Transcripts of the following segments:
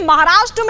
महाराष्ट्र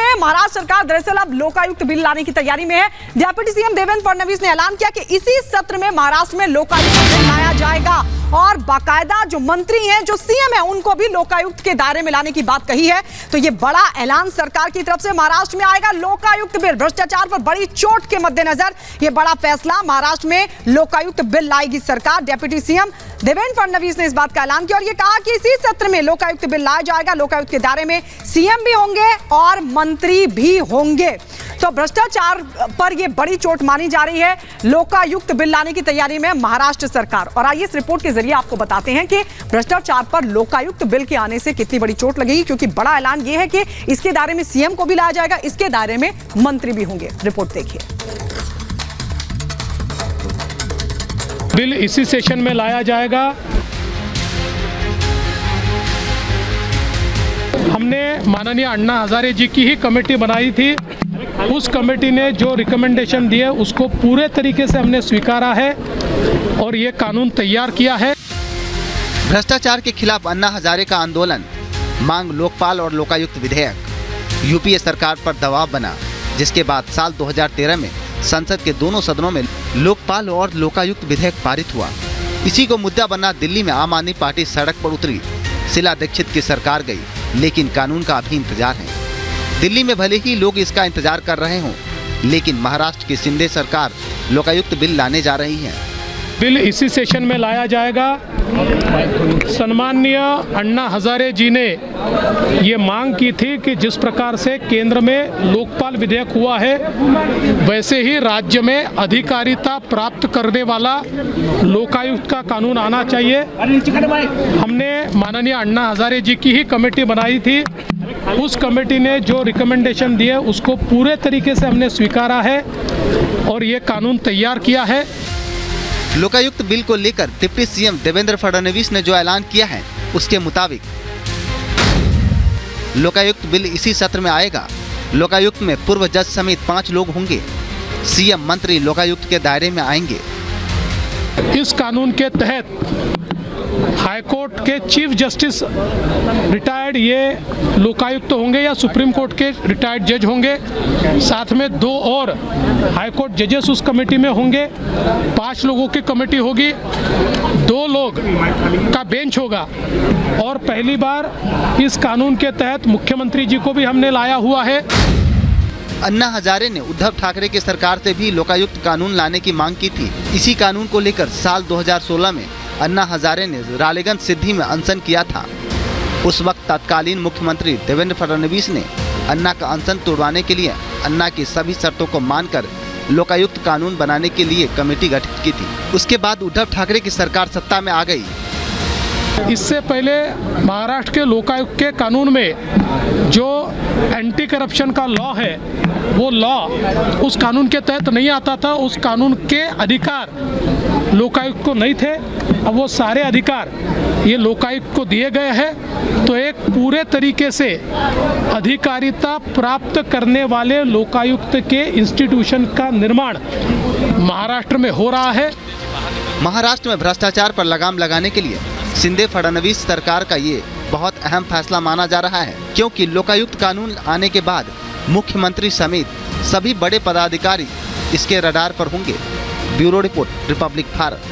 सरकार दरअसल अब लोकायुक्त बिल लाने की तैयारी में है। डिप्टी सीएम देवेंद्र फडणवीस ने ऐलान किया कि इसी सत्र में महाराष्ट्र में लोकायुक्त बिल लाया जाएगा और बाकायदा जो मंत्री हैं, जो सीएम है, उनको भी लोकायुक्त के दायरे में लाने की बात कही है। तो ये बड़ा ऐलान सरकार की तरफ से महाराष्ट्र में आएगा। लोकायुक्त बिल, भ्रष्टाचार पर बड़ी चोट के मद्देनजर ये बड़ा फैसला, महाराष्ट्र में लोकायुक्त बिल लाएगी सरकार। डिप्टी सीएम देवेंद्र फडणवीस ने इस बात का ऐलान किया और ये कहा कि इसी सत्र में लोकायुक्त बिल लाया जाएगा। लोकायुक्त के दायरे में सीएम भी होंगे और मंत्री भी होंगे। तो भ्रष्टाचार पर यह बड़ी चोट मानी जा रही है। लोकायुक्त बिल लाने की तैयारी में महाराष्ट्र सरकार। और आइए इस रिपोर्ट के जरिए आपको बताते हैं कि भ्रष्टाचार पर लोकायुक्त बिल के आने से कितनी बड़ी चोट लगेगी, क्योंकि बड़ा ऐलान यह है कि इसके दायरे में सीएम को भी लाया जाएगा, इसके दायरे में मंत्री भी होंगे। रिपोर्ट देखिए। बिल इसी सेशन में लाया जाएगा। हमने माननीय अन्ना हजारे जी की ही कमेटी बनाई थी। उस कमेटी ने जो रिकमेंडेशन दिए उसको पूरे तरीके से हमने स्वीकारा है और ये कानून तैयार किया है। भ्रष्टाचार के खिलाफ अन्ना हजारे का आंदोलन, मांग लोकपाल और लोकायुक्त विधेयक, यूपीए सरकार पर दबाव बना, जिसके बाद साल 2013 में संसद के दोनों सदनों में लोकपाल और लोकायुक्त विधेयक पारित हुआ। इसी को मुद्दा बना दिल्ली में आम आदमी पार्टी सड़क पर उतरी। शीला दीक्षित की सरकार गई, लेकिन कानून का अभी इंतजार है। दिल्ली में भले ही लोग इसका इंतजार कर रहे हों, लेकिन महाराष्ट्र की शिंदे सरकार लोकायुक्त बिल लाने जा रही है। बिल इसी सेशन में लाया जाएगा। सम्माननीय अन्ना हजारे जी ने ये मांग की थी कि जिस प्रकार से केंद्र में लोकपाल विधेयक हुआ है, वैसे ही राज्य में अधिकारिता प्राप्त करने वाला लोकायुक्त का कानून आना चाहिए। हमने माननीय अन्ना हजारे जी की ही कमेटी बनाई थी। उस कमेटी ने जो रिकमेंडेशन दिए उसको पूरे तरीके से हमने स्वीकारा है और ये कानून तैयार किया है। लोकायुक्त बिल को लेकर डिप्टी सीएम देवेंद्र फडणवीस ने जो ऐलान किया है, उसके मुताबिक लोकायुक्त बिल इसी सत्र में आएगा। लोकायुक्त में पूर्व जज समेत 5 लोग होंगे। सीएम, मंत्री लोकायुक्त के दायरे में आएंगे। इस कानून के तहत हाईकोर्ट के चीफ जस्टिस रिटायर्ड ये लोकायुक्त होंगे या सुप्रीम कोर्ट के रिटायर्ड जज होंगे। साथ में 2 और हाईकोर्ट जजेस उस कमेटी में होंगे। 5 लोगों की कमेटी होगी, 2 लोग का बेंच होगा। और पहली बार इस कानून के तहत मुख्यमंत्री जी को भी हमने लाया हुआ है। अन्ना हजारे ने उद्धव ठाकरे की सरकार से भी लोकायुक्त कानून लाने की मांग की थी। इसी कानून को लेकर साल 2016 में अन्ना हजारे ने रालेगंज सिद्धि में अनशन किया था। उस वक्त तत्कालीन मुख्यमंत्री देवेंद्र फडणवीस ने अन्ना का अनशन तोड़वाने के लिए अन्ना की सभी शर्तों को मानकर लोकायुक्त कानून बनाने के लिए कमेटी गठित की थी। उसके बाद उद्धव ठाकरे की सरकार सत्ता में आ गई। इससे पहले महाराष्ट्र के लोकायुक्त के कानून में जो एंटी करप्शन का लॉ है, वो लॉ उस कानून के तहत नहीं आता था। उस कानून के अधिकार लोकायुक्त को नहीं थे। अब वो सारे अधिकार ये लोकायुक्त को दिए गए हैं। तो एक पूरे तरीके से अधिकारिता प्राप्त करने वाले लोकायुक्त के इंस्टीट्यूशन का निर्माण महाराष्ट्र में हो रहा है। महाराष्ट्र में भ्रष्टाचार पर लगाम लगाने के लिए शिंदे फडणवीस सरकार का ये बहुत अहम फैसला माना जा रहा है, क्योंकि लोकायुक्त कानून आने के बाद मुख्यमंत्री समेत सभी बड़े पदाधिकारी इसके रडार पर होंगे। Bureau report, Republic Bharat.